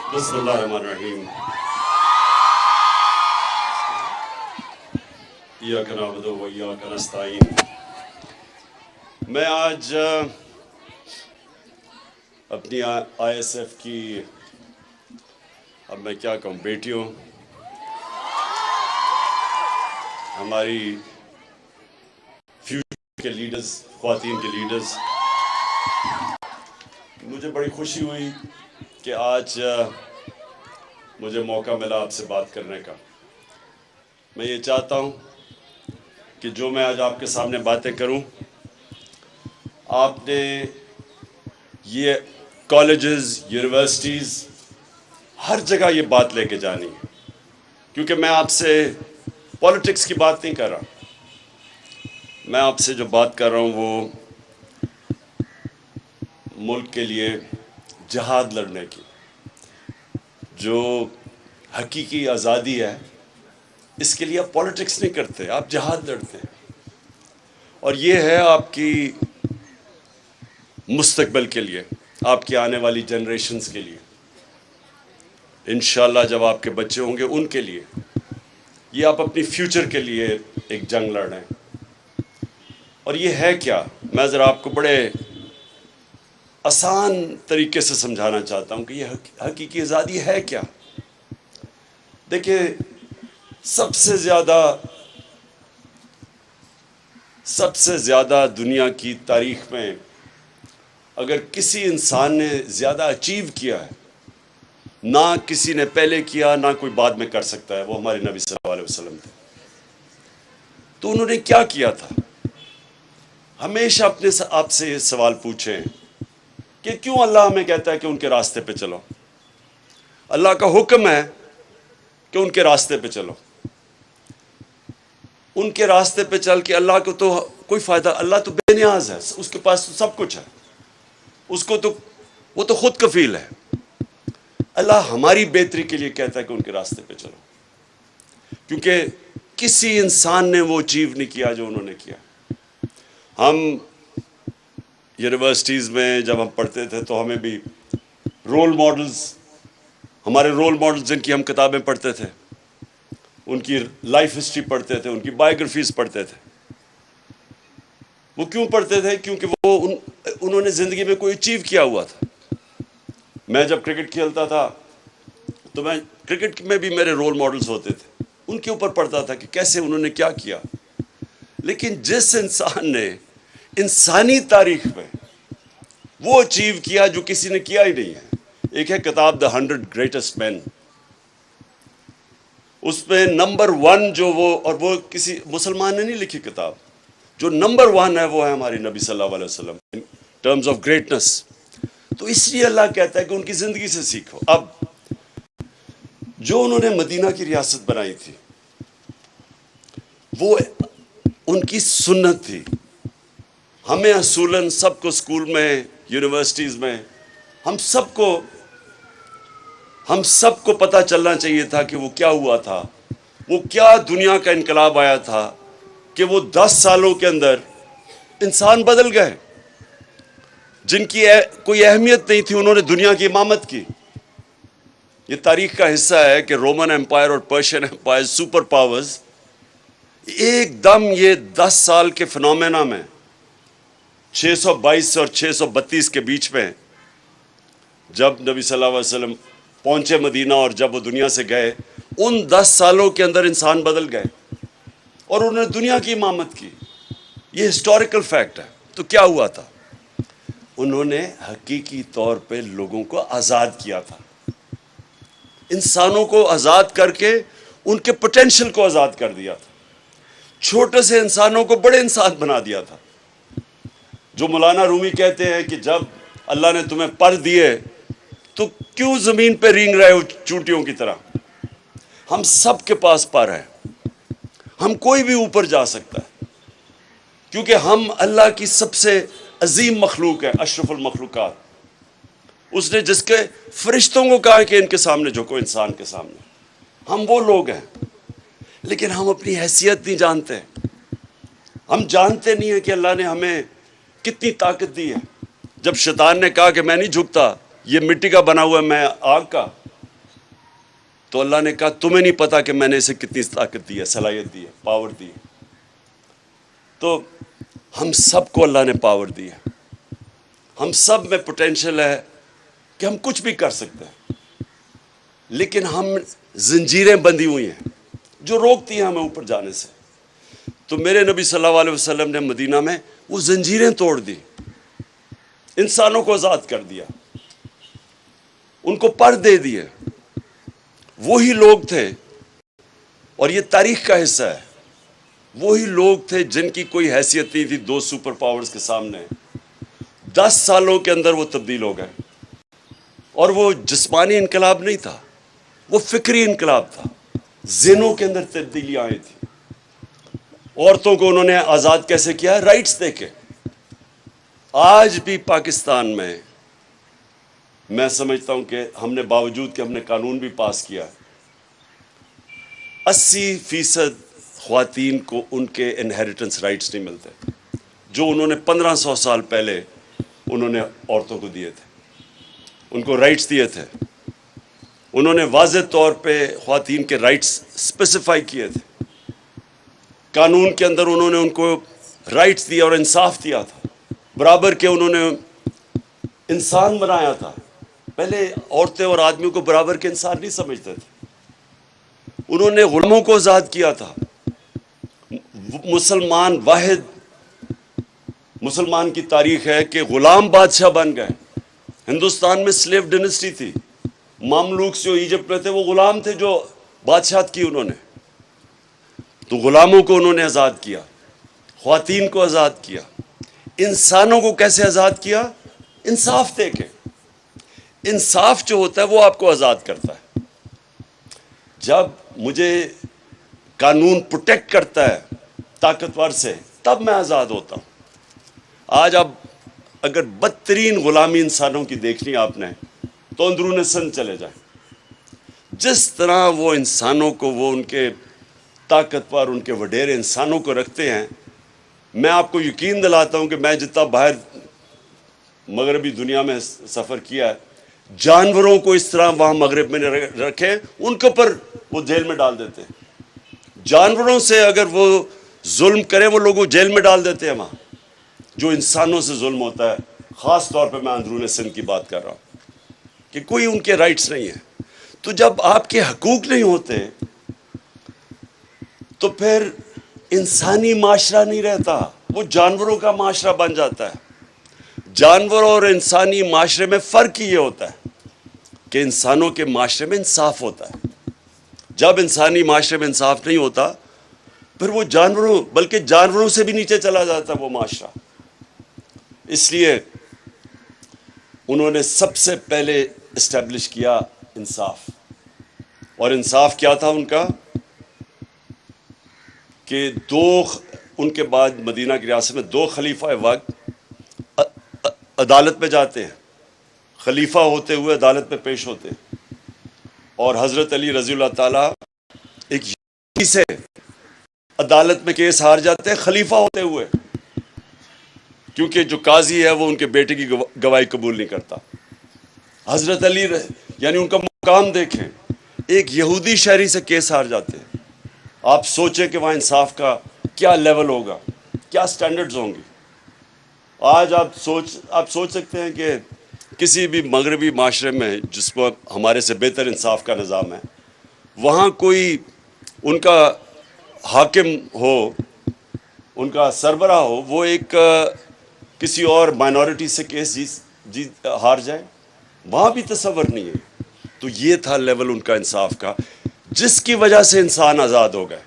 बिस्मिल्लाहिर्रहमानिर्रहीम। इय्याका नअबुदु व इय्याका नस्तईन। मैं आज अपनी ISF की, अब मैं क्या कहूँ, बेटियों, हमारी फ्यूचर के लीडर्स, ख्वातीन के लीडर्स, मुझे बड़ी खुशी हुई कि आज मुझे मौका मिला आपसे बात करने का। मैं ये चाहता हूँ कि जो मैं आज आपके सामने बातें करूँ, आपने ये कॉलेजेस, यूनिवर्सिटीज़, हर जगह ये बात लेके जानी है, क्योंकि मैं आपसे पॉलिटिक्स की बात नहीं कर रहा। मैं आपसे जो बात कर रहा हूँ वो मुल्क के लिए जिहाद लड़ने की, जो हकीकी आज़ादी है, इसके लिए आप पॉलिटिक्स नहीं करते, आप जिहाद लड़ते हैं। और ये है आपकी मुस्तकबिल के लिए, आपकी आने वाली जनरेशन्स के लिए, इंशाल्लाह जब आपके बच्चे होंगे उनके लिए, ये आप अपनी फ्यूचर के लिए एक जंग लड़ रहे हैं। और ये है क्या, मैं ज़रा आपको बड़े आसान तरीके से समझाना चाहता हूँ कि ये हकीकी आज़ादी है क्या। देखिए, सबसे ज़्यादा दुनिया की तारीख में अगर किसी इंसान ने ज़्यादा अचीव किया है, ना किसी ने पहले किया, ना कोई बाद में कर सकता है, वो हमारे नबी सल्लल्लाहु अलैहि वसल्लम थे। तो उन्होंने क्या किया था? हमेशा अपने आपसे ये सवाल पूछें कि क्यों अल्लाह हमें कहता है कि उनके रास्ते पे चलो। अल्लाह का हुक्म है कि उनके रास्ते पे चलो। उनके रास्ते पे चल के अल्लाह को तो कोई फ़ायदा, अल्लाह तो बेनियाज है, उसके पास तो सब कुछ है, उसको तो वो तो खुद कफील है। अल्लाह हमारी बेहतरी के लिए कहता है कि उनके रास्ते पे चलो, क्योंकि किसी इंसान ने वो अचीव नहीं किया जो उन्होंने किया। हम यूनिवर्सिटीज़ में जब हम पढ़ते थे तो हमें भी रोल मॉडल्स, हमारे रोल मॉडल्स जिनकी हम किताबें पढ़ते थे, उनकी लाइफ हिस्ट्री पढ़ते थे, उनकी बायोग्राफीज पढ़ते थे। वो क्यों पढ़ते थे? क्योंकि वो उन्होंने ज़िंदगी में कोई अचीव किया हुआ था। मैं जब क्रिकेट खेलता था तो मैं क्रिकेट में भी मेरे रोल मॉडल्स होते थे, उनके ऊपर पढ़ता था कि कैसे उन्होंने क्या किया। लेकिन जिस इंसान ने इंसानी तारीख में वो अचीव किया जो किसी ने किया ही नहीं है, एक है किताब द 100 ग्रेटेस्ट मैन, उसमें नंबर 1 जो वो किसी मुसलमान ने नहीं लिखी किताब, जो नंबर 1 है वो है हमारी नबी सल्लल्लाहु अलैहि वसल्लम इन टर्म्स ऑफ ग्रेटनेस। तो इसलिए अल्लाह कहता है कि उनकी ज़िंदगी से सीखो। अब जो उन्होंने मदीना की रियासत बनाई थी, वो उनकी सुन्नत थी। हमें असूलन सबको स्कूल में, यूनिवर्सिटीज़ में, हम सबको पता चलना चाहिए था कि वो क्या हुआ था, वो क्या दुनिया का इनकलाब आया था कि वो 10 सालों के अंदर इंसान बदल गए। जिनकी कोई अहमियत नहीं थी, उन्होंने दुनिया की इमामत की। ये तारीख का हिस्सा है कि रोमन एम्पायर और पर्शियन एम्पायर, सुपर पावर्स, एकदम ये 10 साल के फिनोमेना में 622 और 632 के बीच में जब नबी सल्लल्लाहु अलैहि वसल्लम पहुंचे मदीना और जब वो दुनिया से गए, उन 10 सालों के अंदर इंसान बदल गए और उन्होंने दुनिया की इमामत की। ये हिस्टोरिकल फैक्ट है। तो क्या हुआ था? उन्होंने हकीकी तौर पे लोगों को आज़ाद किया था, इंसानों को आज़ाद करके उनके पोटेंशियल को आज़ाद कर दिया था, छोटे से इंसानों को बड़े इंसान बना दिया था। जो मौलाना रूमी कहते हैं कि जब अल्लाह ने तुम्हें पर दिए तो क्यों ज़मीन पे रेंग रहे हो चूंटियों की तरह। हम सब के पास पर है, हम कोई भी ऊपर जा सकता है, क्योंकि हम अल्लाह की सबसे अजीम मखलूक है, अशरफुल मखलूकात। उसने जिसके फरिश्तों को कहा कि इनके सामने झुको, इंसान के सामने, हम वो लोग हैं। लेकिन हम अपनी हैसियत नहीं जानते, हम जानते नहीं हैं कि अल्लाह ने हमें कितनी ताकत दी है। जब शैतान ने कहा कि मैं नहीं झुकता, ये मिट्टी का बना हुआ है, मैं आग का, तो अल्लाह ने कहा तुम्हें नहीं पता कि मैंने इसे कितनी ताकत दी है, सलाहियत दी है, पावर दी है। तो हम सबको अल्लाह ने पावर दी है, हम सब में पोटेंशियल है कि हम कुछ भी कर सकते हैं, लेकिन हम जंजीरें बंधी हुई हैं जो रोकती हैं हमें ऊपर जाने से। तो मेरे नबी सल्लल्लाहु अलैहि वसल्लम ने मदीना में वो जंजीरें तोड़ दी, इंसानों को आज़ाद कर दिया, उनको पर दे दिए। वही लोग थे, और ये तारीख का हिस्सा है, वही लोग थे जिनकी कोई हैसियत नहीं थी दो सुपर पावर्स के सामने। 10 सालों के अंदर वो तब्दील हो गए। और वो जिस्मानी इनकलाब नहीं था, वो फिक्री इनकलाब था, ज़हनों के अंदर तब्दीलियाँ आई थी। औरतों को उन्होंने आज़ाद कैसे किया? राइट्स देके। आज भी पाकिस्तान में मैं समझता हूं कि हमने, बावजूद कि हमने कानून भी पास किया, 80% ख्वातीन को उनके इनहेरिटेंस राइट्स नहीं मिलते जो उन्होंने 1500 साल पहले उन्होंने औरतों को दिए थे, उनको राइट्स दिए थे। उन्होंने वाज़ेह तौर पे ख्वातीन के राइट्स स्पेसिफाई किए थे, कानून के अंदर उन्होंने उनको राइट्स दिए और इंसाफ दिया था, बराबर के उन्होंने इंसान बनाया था। पहले औरतें और आदमियों को बराबर के इंसान नहीं समझते थे। उन्होंने गुलामों को आज़ाद किया था। मुसलमान वाहिद मुसलमान की तारीख है कि गुलाम बादशाह बन गए। हिंदुस्तान में स्लेव डिनेस्टी थी, मामलूक जो इजिप्ट में थे वो गुलाम थे जो बादशाहत की उन्होंने। तो गुलामों को उन्होंने आज़ाद किया, ख्वातीन को आज़ाद किया। इंसानों को कैसे आज़ाद किया? इंसाफ दे के। इंसाफ जो होता है वो आपको आज़ाद करता है। जब मुझे कानून प्रोटेक्ट करता है ताकतवर से, तब मैं आज़ाद होता हूँ। आज आप अगर बदतरीन गुलामी इंसानों की देखनी आपने, तो अंदरून सिंध चले जाए। जिस तरह वो इंसानों को, वो उनके ताकतवर, उनके वडेरे इंसानों को रखते हैं, मैं आपको यकीन दिलाता हूँ कि मैं जितना बाहर मगरबी दुनिया में सफ़र किया है, जानवरों को इस तरह वहाँ मगरब में रखे, उनके ऊपर वो जेल में डाल देते हैं। जानवरों से अगर वो जुल्म करें, वो लोगों को जेल में डाल देते हैं वहाँ। जो इंसानों से जुल्म होता है, ख़ास तौर पे मैं अंदरून सिंध की बात कर रहा हूँ, कि कोई उनके राइट्स नहीं है। तो जब आपके हकूक़ नहीं होते, तो फिर इंसानी माशरा नहीं रहता, वो जानवरों का माशरा बन जाता है। जानवरों और इंसानी माशरे में फ़र्क ये होता है कि इंसानों के माशरे में इंसाफ होता है। जब इंसानी माशरे में इंसाफ नहीं होता, फिर वो जानवरों, बल्कि जानवरों से भी नीचे चला जाता है वो माशरा। इसलिए उन्होंने सबसे पहले इस्टेब्लिश किया इंसाफ। और इंसाफ क्या था उनका? कि उनके बाद मदीना की रियासत में 2 खलीफा वक्त अदालत में जाते हैं, खलीफा होते हुए अदालत में पेश होते हैं। और हज़रत अली रज़ियल्लाहु ताला एक यहूदी से अदालत में केस हार जाते हैं खलीफा होते हुए, क्योंकि जो काजी है वो उनके बेटे की गवाही कबूल नहीं करता। हज़रत अली यानी उनका मुकाम देखें, एक यहूदी शहरी से केस हार जाते हैं। आप सोचें कि वहाँ इंसाफ का क्या लेवल होगा, क्या स्टैंडर्ड्स होंगी। आज आप सोच सकते हैं कि किसी भी मगरबी माशरे में जिसमें हमारे से बेहतर इंसाफ का निज़ाम है, वहाँ कोई उनका हाकिम हो, उनका सरबराह हो, वो एक किसी और माइनॉरिटी से केस जीत हार जाए, वहाँ भी तसव्वुर नहीं है। तो ये था लेवल उनका इंसाफ का, जिसकी वजह से इंसान आज़ाद हो गए,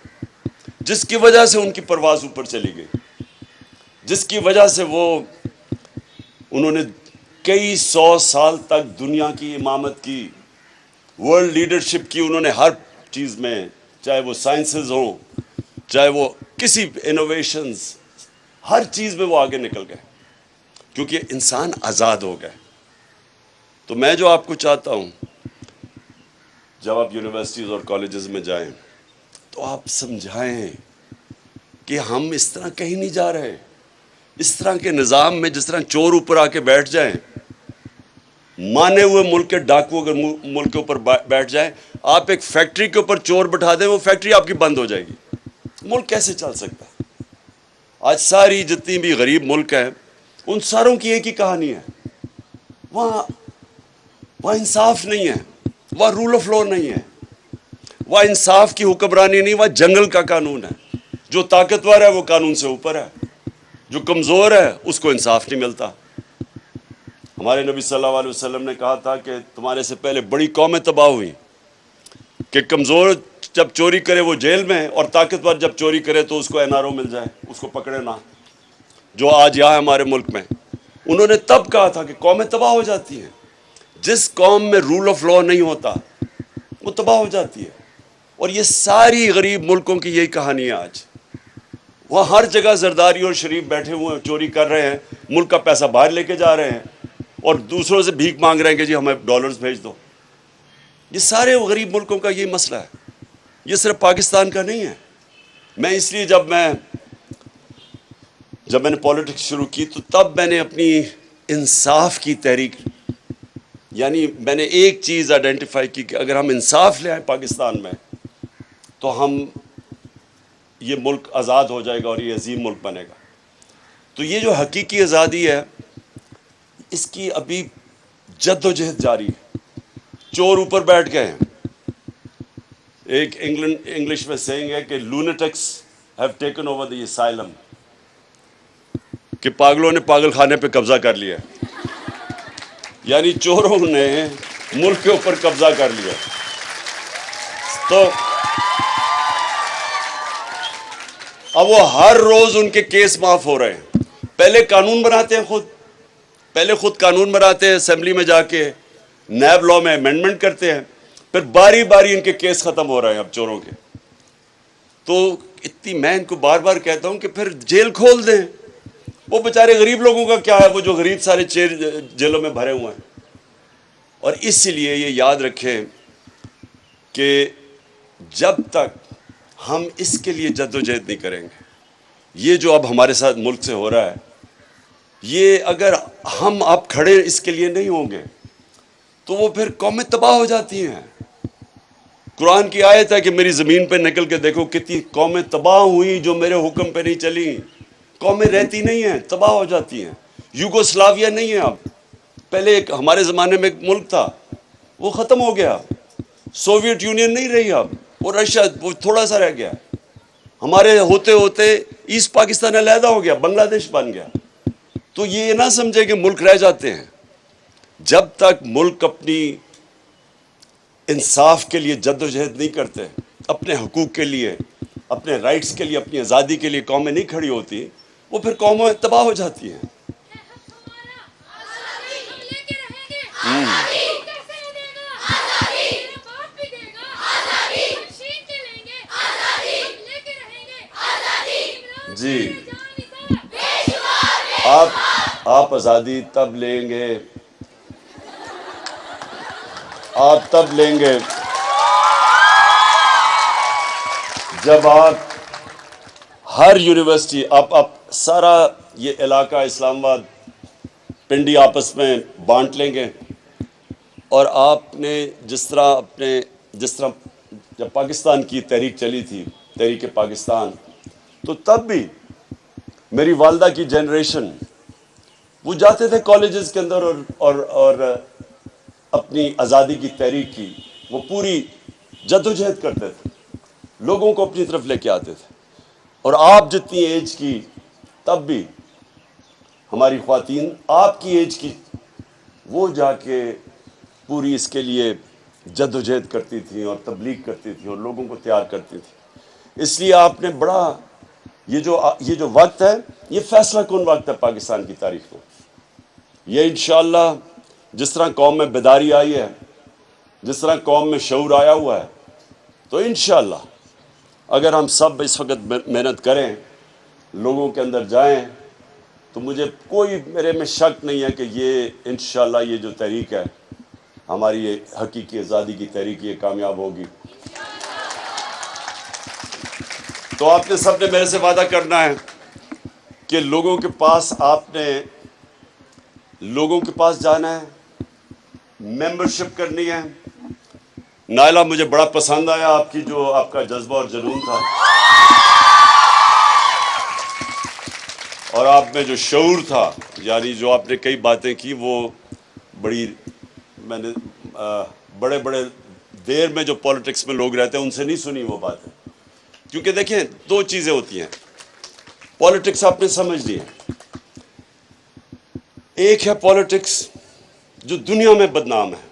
जिसकी वजह से उनकी परवाज़ ऊपर चली गई, जिसकी वजह से उन्होंने कई 100 साल तक दुनिया की इमामत की, वर्ल्ड लीडरशिप की। उन्होंने हर चीज़ में, चाहे वो साइंसेस हों, चाहे वो किसी इनोवेशंस, हर चीज़ में वो आगे निकल गए, क्योंकि इंसान आज़ाद हो गए। तो मैं जो आपको चाहता हूँ, जब आप यूनिवर्सिटीज़ और कॉलेजेस में जाएं, तो आप समझाएं कि हम इस तरह कहीं नहीं जा रहे। इस तरह के निज़ाम में जिस तरह चोर ऊपर आके बैठ जाएं, माने हुए मुल्क के डाकू अगर मुल्क के ऊपर बैठ जाए, आप एक फैक्ट्री के ऊपर चोर बैठा दें, वो फैक्ट्री आपकी बंद हो जाएगी। मुल्क कैसे चल सकता है? आज सारी जितनी भी गरीब मुल्क हैं, उन सारों की एक ही कहानी है, वहाँ इंसाफ नहीं है, वहाँ रूल ऑफ लॉ नहीं है, वहाँ इंसाफ की हुक्मरानी नहीं, वहाँ जंगल का कानून है। जो ताकतवर है वो कानून से ऊपर है, जो कमज़ोर है उसको इंसाफ नहीं मिलता। हमारे नबी सल्लल्लाहु अलैहि वसल्लम ने कहा था कि तुम्हारे से पहले बड़ी कौमें तबाह हुई कि कमज़ोर जब चोरी करे वो जेल में, और ताकतवर जब चोरी करे तो उसको एनआरओ मिल जाए, उसको पकड़े ना, जो आज यहाँ हमारे मुल्क में। उन्होंने तब कहा था कि कौमें तबाह हो जाती हैं, जिस कौम में रूल ऑफ लॉ नहीं होता वो तबाह हो जाती है। और ये सारी गरीब मुल्कों की यही कहानी है आज। वहाँ हर जगह जरदारी और शरीफ बैठे हुए हैं, चोरी कर रहे हैं, मुल्क का पैसा बाहर लेके जा रहे हैं और दूसरों से भीख मांग रहे हैं कि जी हमें डॉलर्स भेज दो। ये सारे गरीब मुल्कों का ये मसला है, ये सिर्फ पाकिस्तान का नहीं है। मैं इसलिए जब मैंने पॉलिटिक्स शुरू की तो तब मैंने अपनी इंसाफ की तहरीक, यानी मैंने एक चीज़ आइडेंटिफाई की कि अगर हम इंसाफ ले आए पाकिस्तान में तो ये मुल्क आज़ाद हो जाएगा और ये अजीम मुल्क बनेगा। तो ये जो हकीकी आज़ादी है, इसकी अभी जद्दोजहद जारी है। चोर ऊपर बैठ गए हैं। एक इंग्लिश में सेइंग है कि lunatics have taken over the asylum, कि पागलों ने पागल खाने पे कब्जा कर लिया, यानी चोरों ने मुल्क के ऊपर कब्जा कर लिया। तो अब वो हर रोज उनके केस माफ हो रहे हैं। पहले कानून बनाते हैं पहले खुद कानून बनाते हैं, असेंबली में जाके नैब लॉ में अमेंडमेंट करते हैं, फिर बारी बारी इनके केस खत्म हो रहे हैं अब चोरों के। तो मैं इनको बार बार कहता हूं कि फिर जेल खोल दें। वो बेचारे गरीब लोगों का क्या है, वो जो गरीब सारे जेलों में भरे हुए हैं। और इसलिए ये याद रखें कि जब तक हम इसके लिए जद्दोजहद नहीं करेंगे, ये जो अब हमारे साथ मुल्क से हो रहा है, ये अगर हम अब खड़े इसके लिए नहीं होंगे तो वो फिर कौमें तबाह हो जाती हैं। कुरान की आयत है कि मेरी ज़मीन पे निकल के देखो कितनी कौमें तबाह हुई जो मेरे हुक्म पे नहीं चली। कौमें रहती नहीं हैं, तबाह हो जाती हैं। यूगोस्लाविया नहीं है अब, पहले एक हमारे ज़माने में एक मुल्क था, वो ख़त्म हो गया। सोवियत यूनियन नहीं रही अब, वो रशिया, वो थोड़ा सा रह गया। हमारे होते होते ईस्ट पाकिस्तान अलहदा हो गया, बांग्लादेश बन गया। तो ये ना समझे कि मुल्क रह जाते हैं। जब तक मुल्क अपनी इंसाफ के लिए जद्दोजहद नहीं करते, अपने हकूक़ के लिए, अपने राइट्स के लिए, अपनी आज़ादी के लिए कौमें नहीं खड़ी होती, वो फिर कौमें तबाह हो जाती हैं। जी, आप आज़ादी तब लेंगे, आप तब लेंगे जब आप हर यूनिवर्सिटी, आप सारा ये इलाका इस्लामाबाद पिंडी आपस में बांट लेंगे। और आपने जिस तरह जब पाकिस्तान की तहरीक चली थी, तहरीक पाकिस्तान, तो तब भी मेरी वालदा की जनरेशन वो जाते थे कॉलेजेस के अंदर और अपनी आज़ादी की तहरीक की वो पूरी जद्दोजहद करते थे, लोगों को अपनी तरफ लेके आते थे। और आप जितनी एज की, तब भी हमारी ख्वातीन आपकी एज की, वो जाके पूरी इसके लिए जद्दोजहद करती थी और तबलीग करती थी और लोगों को तैयार करती थी। इसलिए आपने बड़ा ये जो वक्त है, ये फैसला कौन वक्त है पाकिस्तान की तारीख में। ये इंशाअल्लाह जिस तरह कौम में बेदारी आई है, जिस तरह कौम में शऊर आया हुआ है, तो इंशाअल्लाह अगर हम सब इस वक्त मेहनत करें, लोगों के अंदर जाएं, तो मेरे में शक नहीं है कि ये इंशाअल्लाह ये जो तहरीक है हमारी, ये हकीकी आज़ादी की तहरीक, ये कामयाब होगी। तो आपने सबने मेरे से वादा करना है कि लोगों के पास जाना है मेंबरशिप करनी है। नायला, मुझे बड़ा पसंद आया आपकी जो आपका जज्बा और जुनून था और आप में जो शऊर था, यानी जो आपने कई बातें की वो बड़ी, मैंने बड़े बड़े देर में जो पॉलिटिक्स में लोग रहते हैं उनसे नहीं सुनी वो बातें। क्योंकि देखें, दो चीज़ें होती हैं पॉलिटिक्स, आपने समझ ली है। एक है पॉलिटिक्स जो दुनिया में बदनाम है।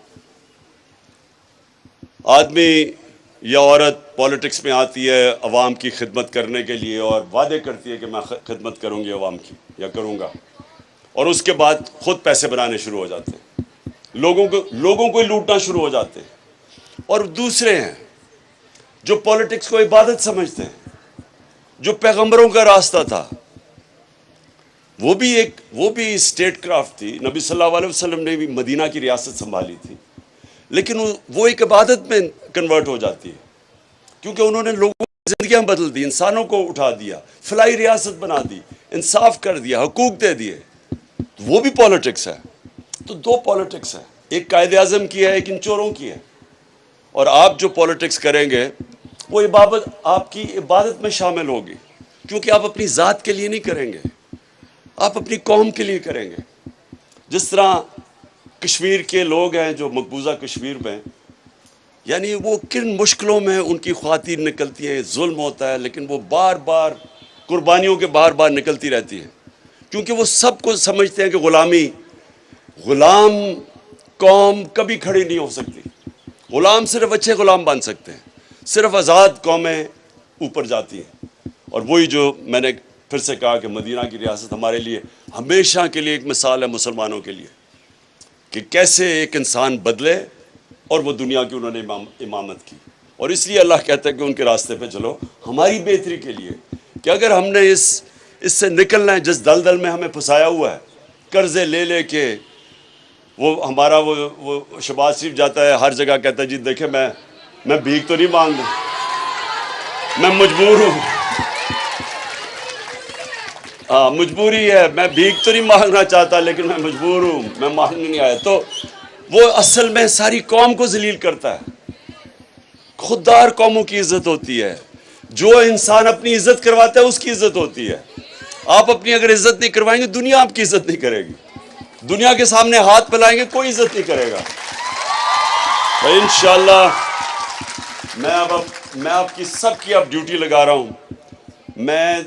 आदमी या औरत पॉलिटिक्स में आती है अवाम की खिदमत करने के लिए और वादे करती है कि मैं खिदमत करूंगी अवाम की या करूंगा, और उसके बाद खुद पैसे बनाने शुरू हो जाते हैं, लोगों को लूटना शुरू हो जाते हैं। और दूसरे हैं जो पॉलिटिक्स को इबादत समझते हैं, जो पैगंबरों का रास्ता था, वो भी स्टेट क्राफ्ट थी। नबी सल्लल्लाहु अलैहि वसल्लम ने भी मदीना की रियासत संभाली थी, लेकिन वो एक इबादत में कन्वर्ट हो जाती है क्योंकि उन्होंने लोगों की जिंदगियां बदल दी, इंसानों को उठा दिया, फलाई रियासत बना दी, इंसाफ कर दिया, हुकूक दे दिए। वो भी पॉलिटिक्स है। तो दो पॉलिटिक्स है, एक कायदे आज़म की है, एक इन चोरों की है। और आप जो पॉलिटिक्स करेंगे वो आपकी इबादत में शामिल होगी, क्योंकि आप अपनी ज़ात के लिए नहीं करेंगे, आप अपनी कौम के लिए करेंगे। जिस तरह कश्मीर के लोग हैं जो मकबूजा कश्मीर में, यानी वो किन मुश्किलों में उनकी ख्वातीन निकलती हैं, जुल्म होता है, लेकिन वो बार बार कुर्बानियों के बार बार निकलती रहती हैं, क्योंकि वो सबको समझते हैं कि गुलाम कौम कभी खड़ी नहीं हो सकती। गुलाम सिर्फ अच्छे गुलाम बन सकते हैं, सिर्फ आज़ाद कौमें ऊपर जाती हैं। और वही जो मैंने फिर से कहा कि मदीना की रियासत हमारे लिए हमेशा के लिए एक मिसाल है, मुसलमानों के लिए, कि कैसे एक इंसान बदले, और वो दुनिया की उन्होंने इमामत की। और इसलिए अल्लाह कहता है कि उनके रास्ते पे चलो, हमारी बेहतरी के लिए, कि अगर हमने इससे निकलना है, जिस दलदल में हमें फंसाया हुआ है, कर्जे ले के, वो हमारा वो शहबाज शरीफ जाता है हर जगह, कहता है जी देखे मैं भीख तो नहीं मांग रहा, मैं मजबूर हूँ, हाँ मजबूरी है, मैं भीख तो नहीं मांगना चाहता लेकिन मैं मजबूर हूँ, मैं मांगने नहीं आया। तो वो असल में सारी कौम को जलील करता है। खुददार कौमों की इज्जत होती है, जो इंसान अपनी इज्जत करवाता है उसकी इज्जत होती है। आप अपनी अगर इज्जत नहीं करवाएंगे, दुनिया आपकी इज्जत नहीं करेगी, दुनिया के सामने हाथ फैलाएंगे, कोई इज्जत नहीं करेगा। तो इंशाअल्लाह मैं आपकी सबकी अब ड्यूटी लगा रहा हूँ। मैं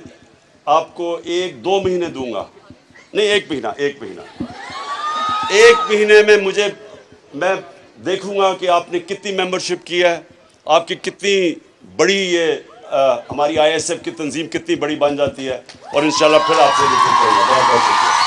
आपको 1-2 महीने दूंगा, नहीं 1 महीने में मैं देखूंगा कि आपने कितनी मेंबरशिप की है, आपकी कितनी बड़ी ये हमारी ISF की तंजीम कितनी बड़ी बन जाती है, और इंशाल्लाह फिर आपसे बहुत बहुत शुक्रिया।